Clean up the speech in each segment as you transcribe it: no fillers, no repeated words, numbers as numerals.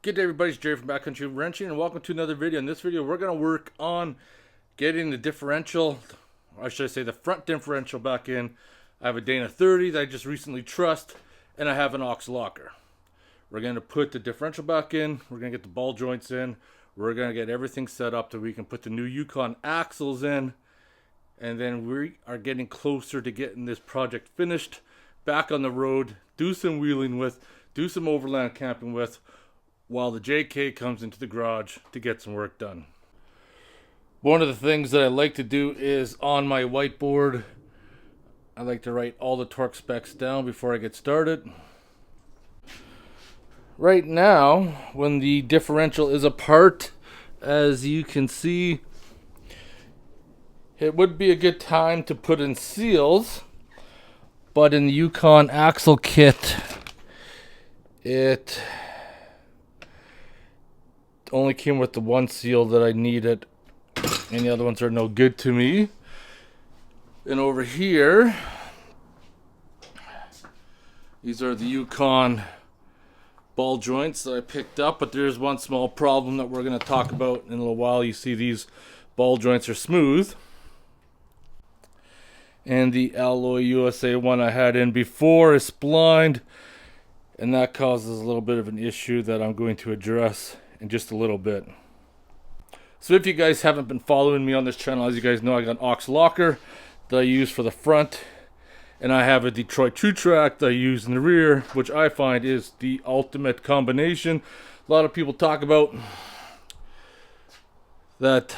Good day everybody, it's Jerry from BackCountry Wrenching and welcome to another video. In this video we're going to work on getting the differential, or should I say the front differential back in. I have a Dana 30 that I just recently trussed and I have an aux locker. We're going to put the differential back in, we're going to get the ball joints in, we're going to get everything set up so we can put the new Yukon axles in, and then we are getting closer to getting this project finished, back on the road, do some wheeling with, do some overland camping with, while the JK comes into the garage to get some work done. One of the things that I like to do is on my whiteboard, I like to write all the torque specs down before I get started. Right now, when the differential is apart, as you can see, it would be a good time to put in seals, but in the Yukon axle kit, it only came with the one seal that I needed, and the other ones are no good to me. And over here, these are the Yukon ball joints that I picked up, but there's one small problem that we're going to talk about in a little while. You see these ball joints are smooth, and the Alloy USA one I had in before is splined, and that causes a little bit of an issue that I'm going to address in just a little bit. So if you guys haven't been following me on this channel, as you guys know, I got an aux locker that I use for the front, and I have a Detroit True Track that I use in the rear, which I find is the ultimate combination. A lot of people talk about that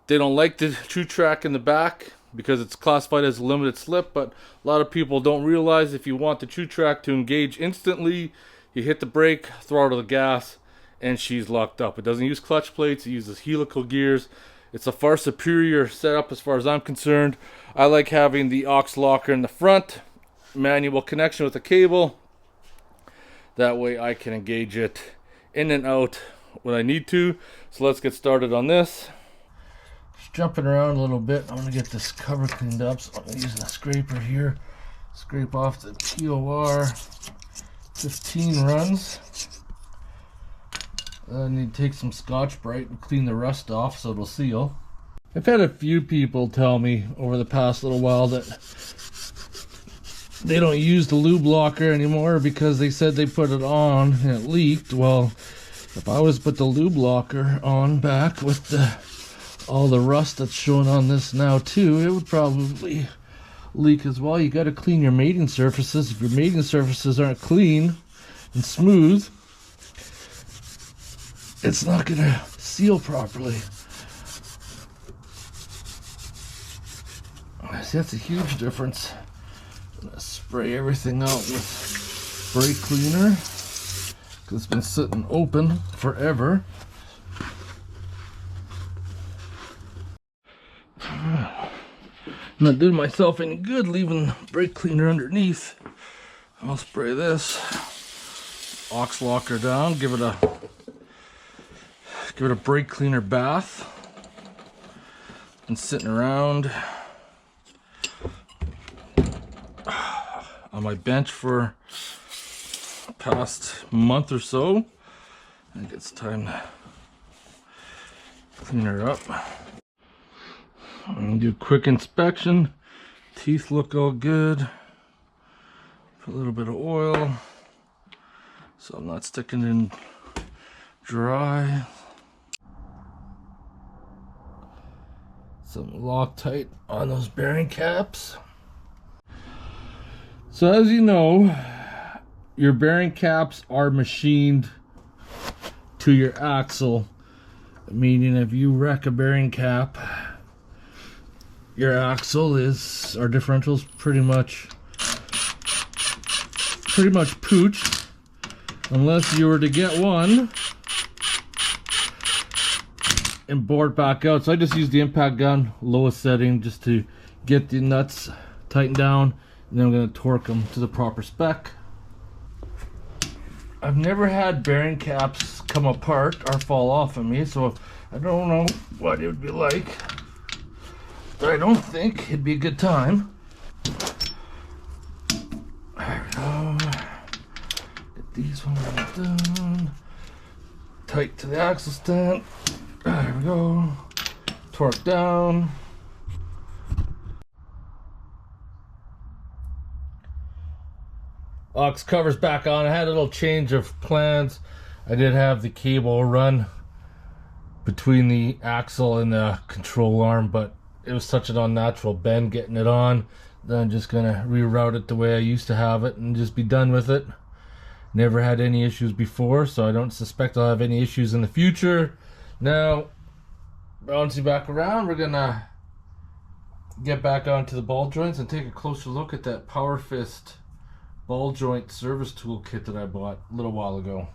they don't like the True Track in the back because it's classified as a limited slip, but a lot of people don't realize if you want the True Track to engage instantly, you hit the brake, throttle the gas, and she's locked up. It doesn't use clutch plates, it uses helical gears. It's a far superior setup as far as I'm concerned. I like having the aux locker in the front, manual connection with a cable. That way I can engage it in and out when I need to. So let's get started on this. Just jumping around a little bit, I'm going to get this cover cleaned up. So I'm using a scraper here. Scrape off the POR 15 runs. I need to take some Scotch-Brite and clean the rust off so it'll seal. I've had a few people tell me over the past little while that they don't use the lube locker anymore because they said they put it on and it leaked. Well, if I was to put the lube locker on back with all the rust that's showing on this now too, it would probably leak as well. You got to clean your mating surfaces. If your mating surfaces aren't clean and smooth, it's not going to seal properly. See, that's a huge difference. I'm going to spray everything out with brake cleaner because it's been sitting open forever. I'm not doing myself any good leaving brake cleaner underneath. I'll spray this aux locker down, give it a brake cleaner bath. Been sitting around on my bench for the past month or so. I think it's time to clean her up. I'm gonna do a quick inspection. Teeth look all good. Put a little bit of oil so I'm not sticking in dry. Some Loctite on those bearing caps. So as you know, your bearing caps are machined to your axle, meaning if you wreck a bearing cap, your axle is, our differential's pretty much pooched, unless you were to get one and bore it back out. So I just use the impact gun, lowest setting, just to get the nuts tightened down, and then I'm going to torque them to the proper spec. I've never had bearing caps come apart or fall off of me, so I don't know what it would be like, but I don't think it'd be a good time. There we go. Get these ones done. Tight to the axle stand. There we go. Torque down. Aux covers back on. I had a little change of plans. I did have the cable run between the axle and the control arm, but it was such an unnatural bend getting it on. Then I'm just gonna reroute it the way I used to have it and just be done with it. Never had any issues before, so I don't suspect I'll have any issues in the future. Now, bouncing back around, we're gonna get back onto the ball joints and take a closer look at that Power Fist ball joint service tool kit that I bought a little while ago.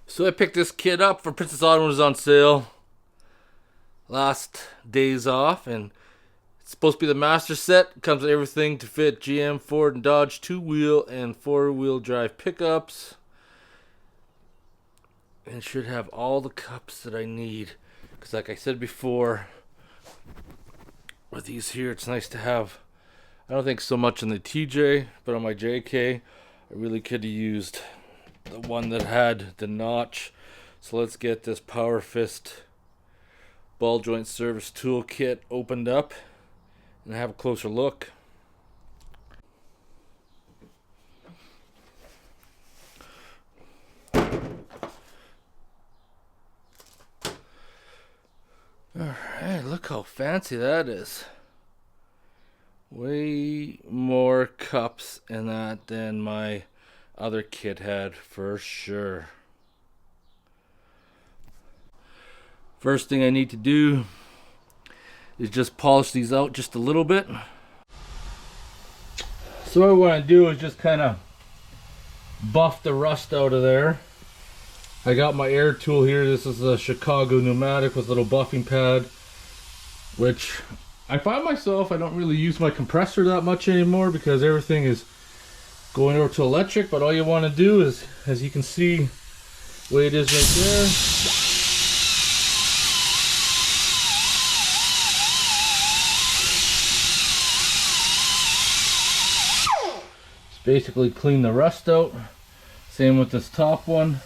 So I picked this kit up for Princess Autumn. It was on sale last days off, and it's supposed to be the master set. It comes with everything to fit GM, Ford, and Dodge 2-wheel and 4-wheel drive pickups, and should have all the cups that I need. Because like I said before, with these here, it's nice to have. I don't think so much on the TJ, but on my JK, I really could have used the one that had the notch. So let's get this Power Fist ball joint service tool kit opened up and have a closer look. Alright, look how fancy that is. Way more cups in that than my other kit had, for sure. First thing I need to do is just polish these out just a little bit. So what I want to do is just kind of buff the rust out of there. I got my air tool here. This is a Chicago pneumatic with a little buffing pad, which I find myself, I don't really use my compressor that much anymore because everything is going over to electric. But all you want to do is, as you can see, the way it is right there, just basically clean the rust out. Same with this top one.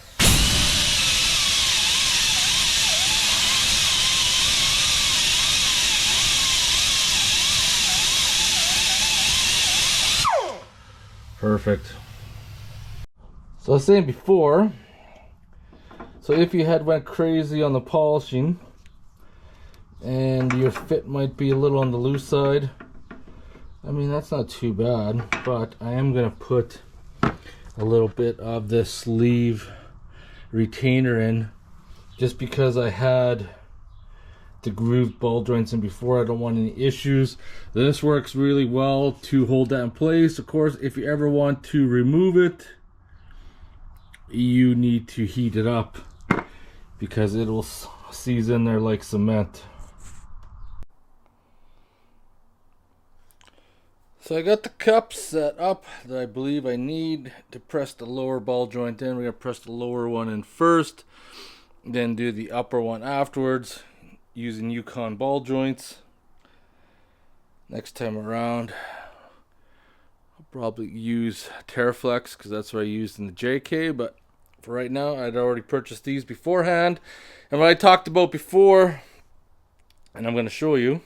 Perfect. So I was saying before, so if you had went crazy on the polishing and your fit might be a little on the loose side, I mean, that's not too bad, but I am going to put a little bit of this sleeve retainer in just because I had the grooved ball joints in before. I don't want any issues. This works really well to hold that in place. Of course, if you ever want to remove it, you need to heat it up because it will seize in there like cement. So I got the cups set up that I believe I need to press the lower ball joint in. We're going to press the lower one in first, then do the upper one afterwards using Yukon ball joints. Next time around, I'll probably use Terraflex because that's what I used in the JK, but for right now, I'd already purchased these beforehand. And what I talked about before, and I'm going to show you.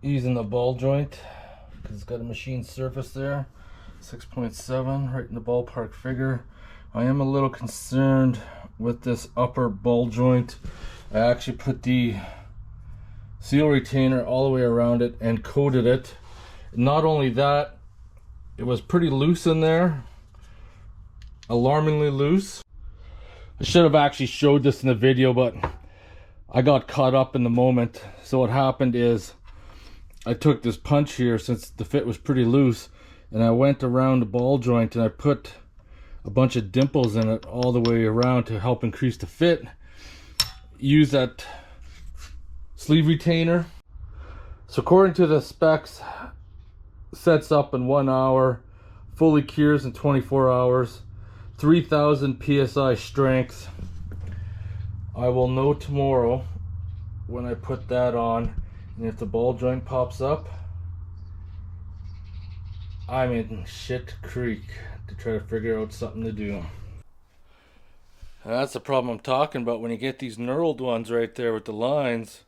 using the ball joint because it's got a machine surface there. 6.7, right in the ballpark figure. I am a little concerned with this upper ball joint. I actually put the seal retainer all the way around it and coated it. Not only that, it was pretty loose in there, alarmingly loose. I should have actually showed this in the video, but I got caught up in the moment. So what happened is I took this punch here, since the fit was pretty loose, and I went around the ball joint and I put a bunch of dimples in it all the way around to help increase the fit. Use that sleeve retainer. So according to the specs, sets up in 1 hour, fully cures in 24 hours, 3000 psi strength. I will know tomorrow when I put that on, and if the ball joint pops up, I'm in shit creek to try to figure out something to do. And that's the problem I'm talking about. When you get these knurled ones right there with the lines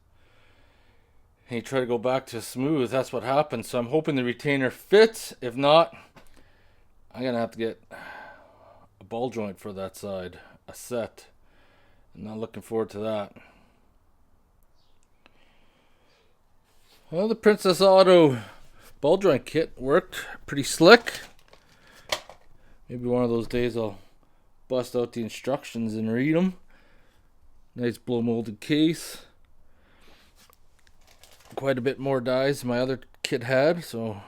and you try to go back to smooth, that's what happens. So I'm hoping the retainer fits. If not, I'm gonna have to get a ball joint for that side, a set. I'm not looking forward to that. Well, the Princess Auto ball joint kit worked pretty slick. Maybe one of those days I'll bust out the instructions and read them. Nice blow molded case. Quite a bit more dies than my other kit had, so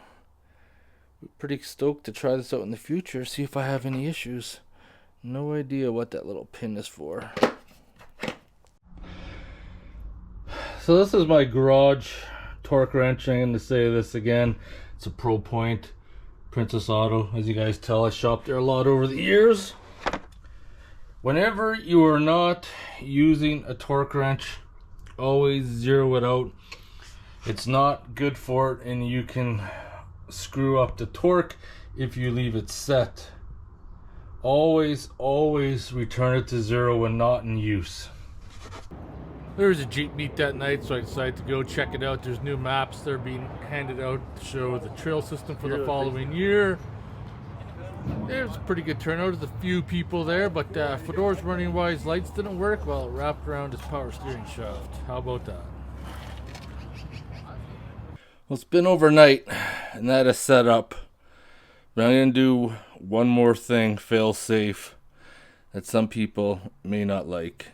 I'm pretty stoked to try this out in the future, see if I have any issues. No idea what that little pin is for. So this is my garage torque wrench. I'm going to say this again. It's a Pro Point Princess Auto. As you guys tell, I shopped there a lot over the years. Whenever you are not using a torque wrench, always zero it out. It's not good for it, and you can screw up the torque if you leave it set. Always return it to zero when not in use. There was a Jeep meet that night, so I decided to go check it out. There's new maps that are being handed out to show the trail system for the following year. There's a pretty good turnout. There's a few people there, but Fedora's running wise lights didn't work while it wrapped around his power steering shaft. How about that? Well, it's been overnight, and that is set up. But I'm going to do one more thing, fail safe, that some people may not like.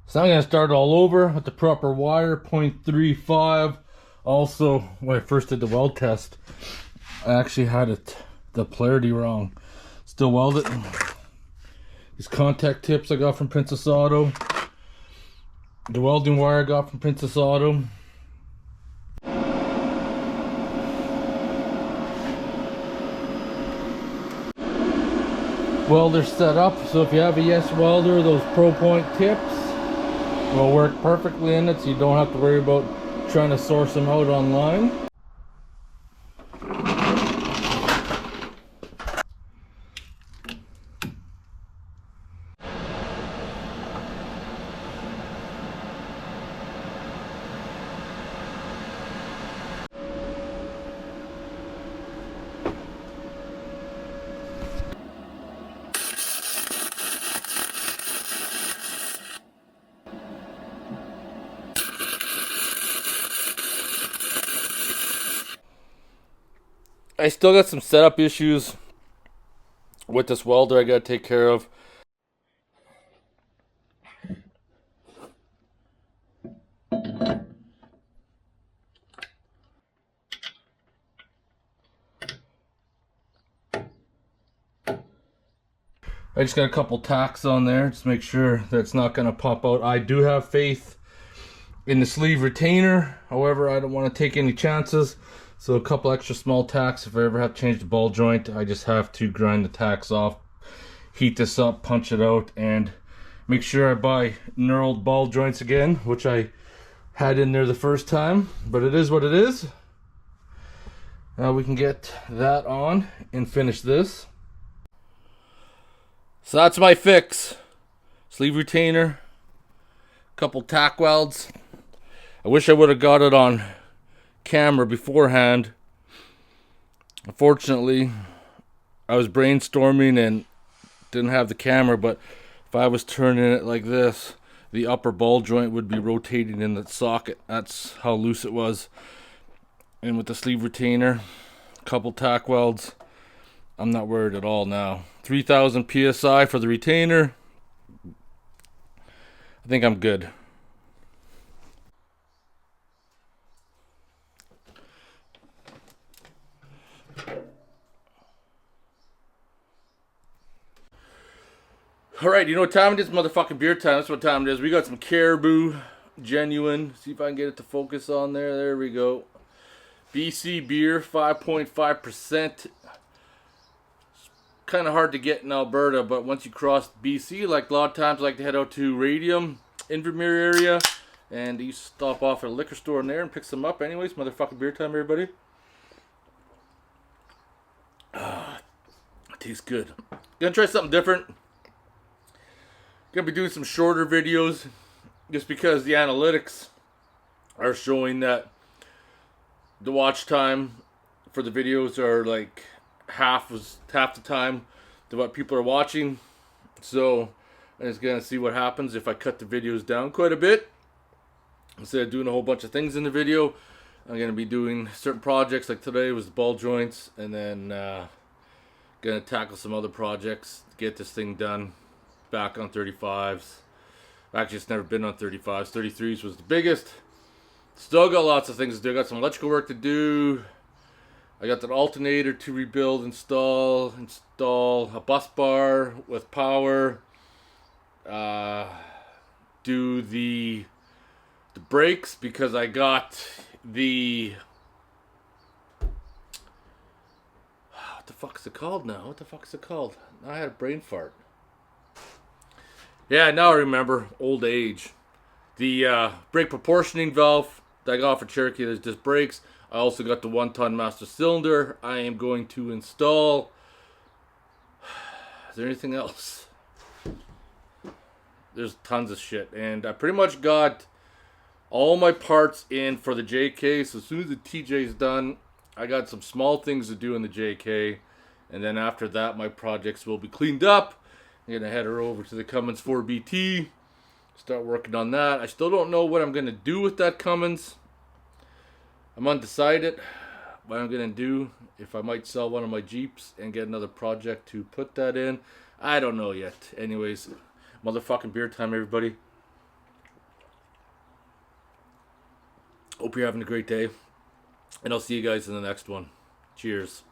So I'm going to start all over with the proper wire, 0.35. Also, when I first did the weld test, I actually had the polarity wrong. Still weld it. These contact tips I got from Princess Auto. The welding wire I got from Princess Auto. Welder set up, so if you have a yes welder, those Pro Point tips will work perfectly in it, so you don't have to worry about trying to source them out online. I still got some setup issues with this welder I gotta take care of. I just got a couple tacks on there, just make sure that it's not gonna pop out. I do have faith in the sleeve retainer, however I don't want to take any chances. So a couple extra small tacks. If I ever have to change the ball joint, I just have to grind the tacks off, heat this up, punch it out, and Make sure I buy knurled ball joints again, which I had in there the first time, but it is what it is. Now we can get that on and finish this. So that's my fix. Sleeve retainer, couple tack welds. I wish I would have got it on camera beforehand. Unfortunately, I was brainstorming and didn't have the camera, but if I was turning it like this, the upper ball joint would be rotating in the socket. That's how loose it was. And with the sleeve retainer, couple tack welds, I'm not worried at all now. 3,000 psi for the retainer. I think I'm good. Alright, you know what time it is? Motherfucking beer time. That's what time it is. We got some Caribou Genuine. See if I can get it to focus on there. There we go. BC beer, 5.5%. Kind of hard to get in Alberta, but once you cross BC, like a lot of times I like to head out to Radium, Invermere area, and you stop off at a liquor store in there and pick some up. Anyways, motherfucking beer time, everybody. It tastes good. Gonna try something different. Gonna be doing some shorter videos, just because the analytics are showing that the watch time for the videos are like half the time to what people are watching. So I'm just gonna see what happens if I cut the videos down quite a bit. Instead of doing a whole bunch of things in the video, I'm gonna be doing certain projects. Like today was the ball joints, and then gonna tackle some other projects to get this thing done. Back on 35s. Actually, it's never been on 35s. 33s was the biggest. Still got lots of things to do. I got some electrical work to do. I got that alternator to rebuild, install a bus bar with power. Do the brakes, because I got the... What the fuck is it called now? What the fuck is it called? Now I had a brain fart. Yeah, now I remember. Old age. The brake proportioning valve that I got for Cherokee, there's just brakes. I also got the 1-ton master cylinder I am going to install. Is there anything else? There's tons of shit. And I pretty much got all my parts in for the JK. So as soon as the TJ is done, I got some small things to do in the JK. And then after that, my projects will be cleaned up. I'm going to head her over to the Cummins 4BT. Start working on that. I still don't know what I'm going to do with that Cummins. I'm undecided what I'm going to do. If I might sell one of my Jeeps and get another project to put that in. I don't know yet. Anyways, motherfucking beer time, everybody. Hope you're having a great day. And I'll see you guys in the next one. Cheers.